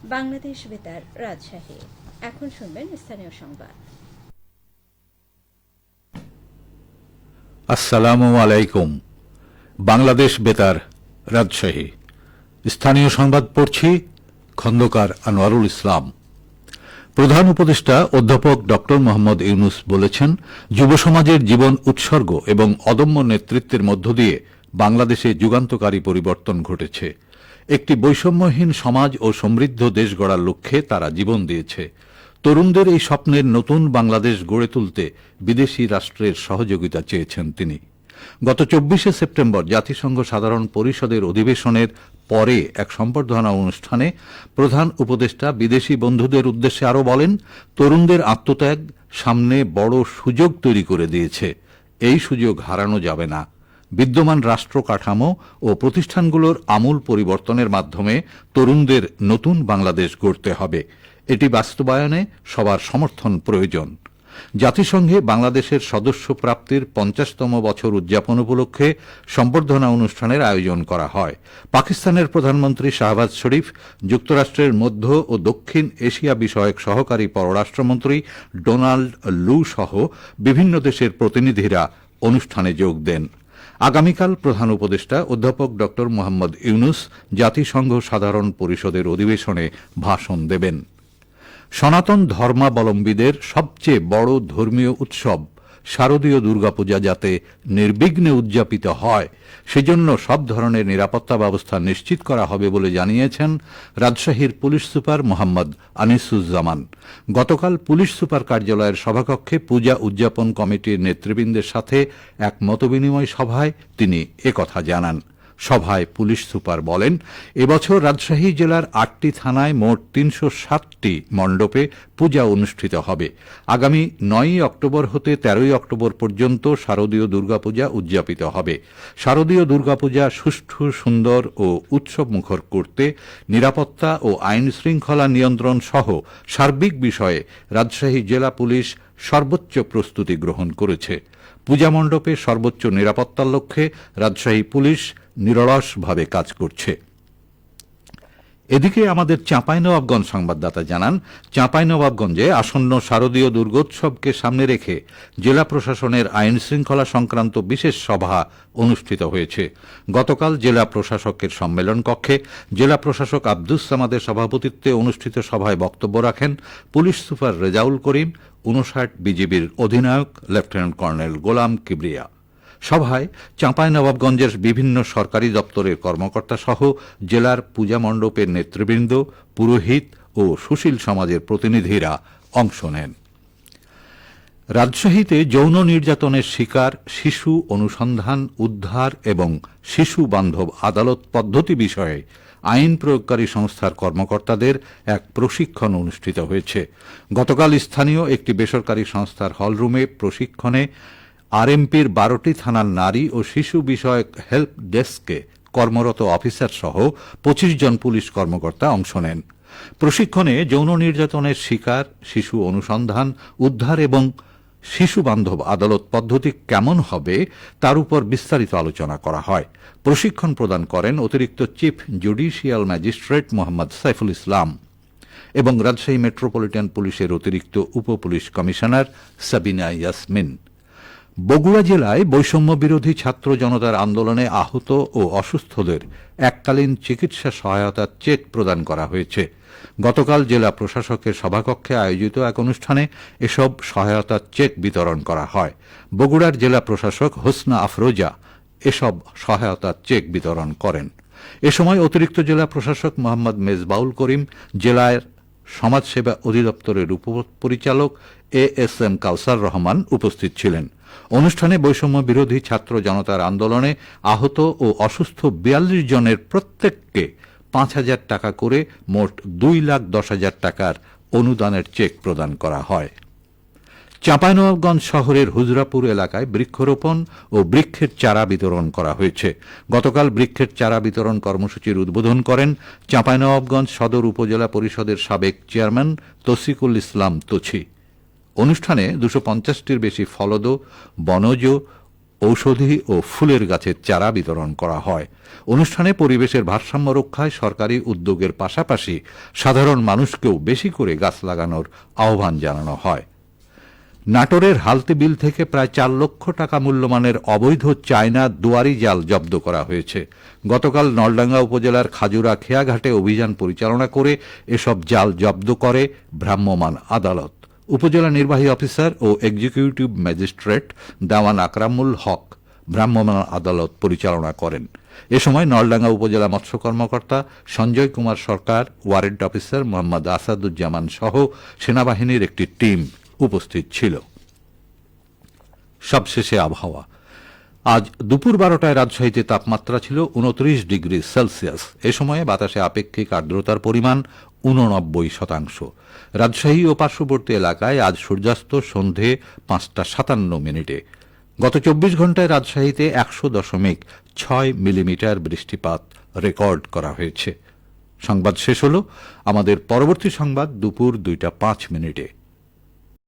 বাংলাদেশ বেতার রাজশাহী। এখন শুনবেন স্থানীয় সংবাদ। আসসালামু আলাইকুম। বাংলাদেশ বেতার রাজশাহী। স্থানীয় সংবাদ পড়ছি খন্দকার আনোয়ারুল ইসলাম। প্রধান উপদেষ্টা অধ্যাপক ড মোহাম্মদ ইউনূস বলেছেন, যুব সমাজের জীবন উৎসর্গ এবং অদম্য নেতৃত্বের মধ্য দিয়ে বাংলাদেশে যুগান্তকারী পরিবর্তন ঘটেছে। একটি বৈষম্যহীন সমাজ ও সমৃদ্ধ দেশ গড়ার লক্ষ্যে তারা জীবন দিয়েছে। তরুণদের এই স্বপ্নের নতুন বাংলাদেশ গড়ে তুলতে বিদেশি রাষ্ট্রের সহযোগিতা চেয়েছেন তিনি। গত 24শে সেপ্টেম্বর জাতিসংঘ সাধারণ পরিষদের অধিবেশনের পরে এক সম্বর্ধনা অনুষ্ঠানে প্রধান উপদেষ্টা বিদেশি বন্ধুদের উদ্দেশ্যে আরও বলেন, তরুণদের আত্মত্যাগ সামনে বড় সুযোগ তৈরি করে দিয়েছে। এই সুযোগ হারানো যাবে না। বিদ্যমান রাষ্ট্র কাঠামো ও প্রতিষ্ঠানগুলোর আমূল পরিবর্তনের মাধ্যমে তরুণদের নতুন বাংলাদেশ গড়তে হবে। এটি বাস্তবায়নে সবার সমর্থন প্রয়োজন। জাতিসংঘে বাংলাদেশের সদস্য প্রাপ্তির 50তম বছর উদযাপন উপলক্ষে সম্বর্ধনা অনুষ্ঠানের আয়োজন করা হয়। পাকিস্তানের প্রধানমন্ত্রী শাহবাজ শরীফ, যুক্তরাষ্ট্রের মধ্য ও দক্ষিণ এশিয়া বিষয়ক সহকারী পররাষ্ট্রমন্ত্রী ডোনাল্ড লু সহ বিভিন্ন দেশের প্রতিনিধিরা অনুষ্ঠানে যোগ দেন। আগামীকাল প্রধান উপদেষ্টা অধ্যাপক ড মোহাম্মদ ইউনূস জাতিসংঘ সাধারণ পরিষদের অধিবেশনে ভাষণ দেবেন। সনাতন ধর্মাবলম্বীদের সবচেয়ে বড় ধর্মীয় উৎসব শারদীয় দুর্গাপূজা যাতে নির্বিঘ্নে উদযাপিত হয়, সেজন্য সব ধরনের নিরাপত্তা ব্যবস্থা নিশ্চিত করা হবে বলে জানিয়েছেন রাজশাহীর পুলিশ সুপার মোহাম্মদ আনিসুজ্জামান। গতকাল পুলিশ সুপার কার্যালয়ের সভাকক্ষে পূজা উদযাপন কমিটির নেতৃবৃন্দের সাথে এক মতবিনিময় সভায় তিনি একথা জানান। সভায় পুলিশ সুপার বলেন, এবছর রাজশাহী জেলার 8টি থানায় মোট 307টি মণ্ডপে পূজা অনুষ্ঠিত হবে। আগামী 9 অক্টোবর হতে 13 অক্টোবর পর্যন্ত শারদীয় দুর্গাপূজা উদযাপিত হবে। শারদীয় দুর্গাপূজা সুষ্ঠু, সুন্দর ও উৎসবমুখর করতে নিরাপত্তা ও আইন শৃঙ্খলা নিয়ন্ত্রণ সহ সার্বিক বিষয়ে রাজশাহী জেলা পুলিশ সর্বোচ্চ প্রস্তুতি গ্রহণ করেছে। পূজা মণ্ডপে সর্বোচ্চ নিরাপত্তার লক্ষ্যে রাজশাহী পুলিশ নিরলসভাবে কাজ করছে। এদিকে আমাদের চাঁপাইনবাবগঞ্জ সংবাদদাতা জানান, চাঁপাইনবাবগঞ্জে আসন্ন শারদীয় দুর্গোৎসবকে সামনে রেখে জেলা প্রশাসনের আইন শৃঙ্খলা সংক্রান্ত বিশেষ সভা অনুষ্ঠিত হয়েছে। গতকাল জেলা প্রশাসকের সম্মেলন কক্ষে জেলা প্রশাসক আব্দুস সামাদের সভাপতিত্বে অনুষ্ঠিত সভায় বক্তব্য রাখেন পুলিশ সুপার রেজাউল করিম, 59 বিজিবির অধিনায়ক লেফটেন্যান্ট কর্নেল গোলাম কিবরিয়া। সভায় চাঁপাইনবাবগঞ্জের বিভিন্ন সরকারি দপ্তরের কর্মকর্তা সহ জেলার পূজা মণ্ডপের নেতৃবৃন্দ, পুরোহিত ও সুশীল সমাজের প্রতিনিধিরা অংশ নেন। রাজশাহীতে যৌন নির্যাতনের শিকার শিশু অনুসন্ধান, উদ্ধার এবং শিশু বান্ধব আদালত পদ্ধতি বিষয়ে আইন প্রয়োগকারী সংস্থার কর্মকর্তাদের এক প্রশিক্ষণ অনুষ্ঠিত হয়েছে। গতকাল স্থানীয় একটি বেসরকারি সংস্থার হলরুমে প্রশিক্ষণে আরএমপির 12টি থানার নারী ও শিশু বিষয়ক হেল্প ডেস্কে কর্মরত অফিসার সহ 25 জন পুলিশ কর্মকর্তা অংশ নেন। প্রশিক্ষণে যৌন নির্যাতনের শিকার শিশু অনুসন্ধান, উদ্ধার এবং শিশু বান্ধব আদালত পদ্ধতি কেমন হবে তার উপর বিস্তারিত আলোচনা করা হয়। প্রশিক্ষণ প্রদান করেন অতিরিক্ত chief judicial magistrate Mohammad Saiful Islam এবং রাজশাহী মেট্রোপলিটন পুলিশের অতিরিক্ত উপপুলিশ কমিশনার সাবিনা ইয়াসমিন। বগুড়া জেলায় বৈষম্য বিরোধী ছাত্র জনতার আন্দোলনে আহত ও অসুস্থদের এককালীন চিকিৎসা সহায়তার চেক প্রদান করা হয়েছে। গতকাল জেলা প্রশাসকের সভাকক্ষে আয়োজিত এক অনুষ্ঠানে এসব সহায়তার চেক বিতরণ করা হয়। বগুড়ার জেলা প্রশাসক হোসনা আফরোজা এসব সহায়তার চেক বিতরণ করেন। এ সময় অতিরিক্ত জেলা প্রশাসক মোহাম্মদ মেজবাউল করিম, জেলার সমাজসেবা অধিদপ্তরের উপপরিচালক এএসএম কাউসার রহমান উপস্থিত ছিলেন। অনুষ্ঠানে বৈষম্য বিরোধী ছাত্র জনতার আন্দোলনে আহত ও অসুস্থ 42 জনের প্রত্যেককে 5,000 টাকা করে মোট 2,10,000 টাকার অনুদানের চেক প্রদান করা হয়। চাঁপাইনবাবগঞ্জ শহরের হুজরাপুর এলাকায় বৃক্ষরোপণ ও বৃক্ষের চারা বিতরণ করা হয়েছে। গতকাল বৃক্ষের চারা বিতরণ কর্মসূচির উদ্বোধন করেন চাঁপাইনবাবগঞ্জ সদর উপজেলা পরিষদের সাবেক চেয়ারম্যান তৌসিকুল ইসলাম তোছি। অনুষ্ঠানে 250টির বেশি ফলদ, বনজ ঔষধি ও ফুলের গাছের চারা বিতরণ করা হয়। অনুষ্ঠানে পরিবেশের ভারসাম্য রক্ষায় সরকারি উদ্যোগের পাশাপাশি সাধারণ মানুষকেও বেশি করে গাছ লাগানোর আহ্বান জানানো হয়। নাটোরের হালতি বিল থেকে প্রায় 4 লক্ষ টাকা মূল্যমানের অবৈধ চায়না দুয়ারি জাল জব্দ করা হয়েছে। গতকাল নলডাঙ্গা উপজেলার খাজুরা খেয়াঘাটে অভিযান পরিচালনা করে এসব জাল জব্দ করে ভ্রাম্যমাণ আদালত। উপজেলা নির্বাহী অফিসার ও এক্সিকিউটিভ ম্যাজিস্ট্রেট দেওয়ান আকরামুল হক ভ্রাম্যমাণ আদালত পরিচালনা করেন। এ সময় নলডাঙ্গা উপজেলা মৎস্য কর্মকর্তা সঞ্জয় কুমার সরকার, ওয়ারেন্ট অফিসার মোহাম্মদ আসাদুজ্জামান সহ সেনাবাহিনীর একটি টিম উপস্থিত ছিল। সবশেষে আবহাওয়া। আজ দুপুর 12টায় রাজশাহীতে তাপমাত্রা ছিল 29 ডিগ্রি সেলসিয়াস। এ সময়ে বাতাসে আপেক্ষিক আর্দ্রতার পরিমাণ 89%। রাজশাহী ও পার্শ্ববর্তী এলাকায় আজ সূর্যাস্ত সন্ধে 5:57। গত 24 ঘণ্টায় রাজশাহীতে 100.6 মিলিমিটার বৃষ্টিপাত রেকর্ড করা হয়েছে। সংবাদ শেষ হল। আমাদের পরবর্তী সংবাদ দুপুর 2টা 5 মিনিটে।